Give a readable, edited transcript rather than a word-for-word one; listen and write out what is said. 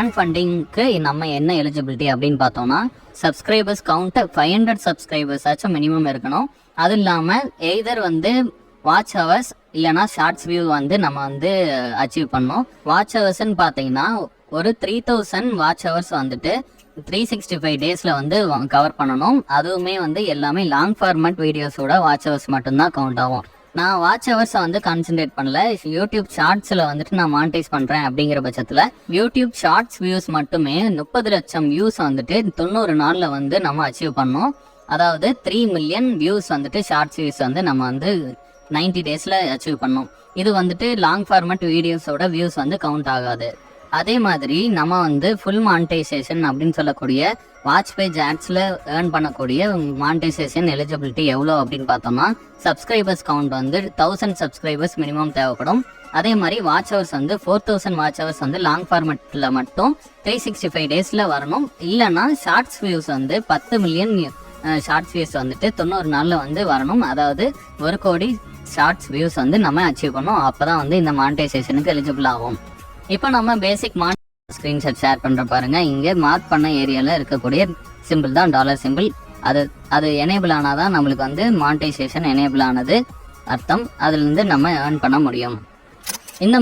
Grand ஃபண்டிங்க்கு நம்ம என்ன eligibility அப்படின்னு பார்த்தோம்னா, சப்ஸ்கிரைபர்ஸ் கவுண்ட் 500 சப்ஸ்கிரைபர்ஸ் ஆச்சும் மினிமம் இருக்கணும். அது இல்லாமல் எய்தர் வந்து வாட்ச் ஹவர்ஸ் இல்லைனா ஷார்ட்ஸ் வியூ வந்து நம்ம வந்து அச்சீவ் பண்ணோம். வாட்ச் ஹவர்ஸ்ன்னு பார்த்தீங்கன்னா ஒரு 3000 வாட்ச் ஹவர்ஸ் வந்துட்டு 365 டேஸில் வந்து கவர் பண்ணணும். அதுவுமே வந்து எல்லாமே லாங் ஃபார்மேட் வீடியோஸோட வாட்ச் ஹவர்ஸ் மட்டும்தான் கவுண்ட் ஆகும். நான் வாட்ச் ஹவர்ஸை வந்து கான்சென்ட்ரேட் பண்ணல. யூடியூப் ஷார்ட்ஸில் வந்துட்டு நான் மானிட்டைஸ் பண்ணுறேன் அப்படிங்கிற பட்சத்தில் யூடியூப் ஷார்ட்ஸ் வியூஸ் மட்டுமே 30 லட்சம் வியூஸ் வந்துட்டு 90 நாளில் வந்து நம்ம அச்சீவ் பண்ணோம். அதாவது 3 மில்லியன் வியூஸ் வந்துட்டு ஷார்ட்ஸ் வியூஸ் வந்து நம்ம வந்து 90 டேஸில் அச்சீவ் பண்ணோம். இது வந்துட்டு லாங் ஃபார்மேட் வீடியோஸோட வியூஸ் வந்து கவுண்ட் ஆகாது. அதே மாதிரி நம்ம வந்து ஃபுல் மானிட்டைசேஷன் அப்படின்னு சொல்லக்கூடிய வாட்ச் பேஜ் ஆட்ஸில் ஏர்ன் பண்ணக்கூடிய மானிட்டைசேஷன் எலிஜிபிலிட்டி எவ்வளோ அப்படின்னு பார்த்தோம்னா, சப்ஸ்கிரைபர்ஸ் கவுண்ட் வந்து 1000 சப்ஸ்கிரைபர்ஸ் மினிமம் தேவைப்படும். அதே மாதிரி வாட்ச் ஹவர்ஸ் வந்து 4000 வாட்ச் ஹவர்ஸ் வந்து லாங் ஃபார்மேட்டில் மட்டும் 365 டேஸில் வரணும். இல்லைனா ஷார்ட்ஸ் வியூஸ் வந்து 10 மில்லியன் ஷார்ட்ஸ் வியூஸ் வந்துட்டு 90 நாளில் வந்து வரணும். அதாவது 1 கோடி ஷார்ட்ஸ் வியூஸ் வந்து நம்ம அச்சீவ் பண்ணோம். அப்போ தான் வந்து இந்த மானிட்டைசேஷனுக்கு எலிஜிபிள் ஆகும். இப்போ நம்ம பேசிக் ஸ்க்ரீன்ஷாட் ஷேர் பண்ணுற பாருங்க. இங்கே மார்க் பண்ண ஏரியாவில் இருக்கக்கூடிய சிம்பிள் தான் டாலர் சிம்பிள். அது எனேபிள் ஆனால் தான் நம்மளுக்கு வந்து மானிட்டைசேஷன் எனேபிள் ஆனது அர்த்தம். அதுலேருந்து நம்ம ஏர்ன் பண்ண முடியும். இந்த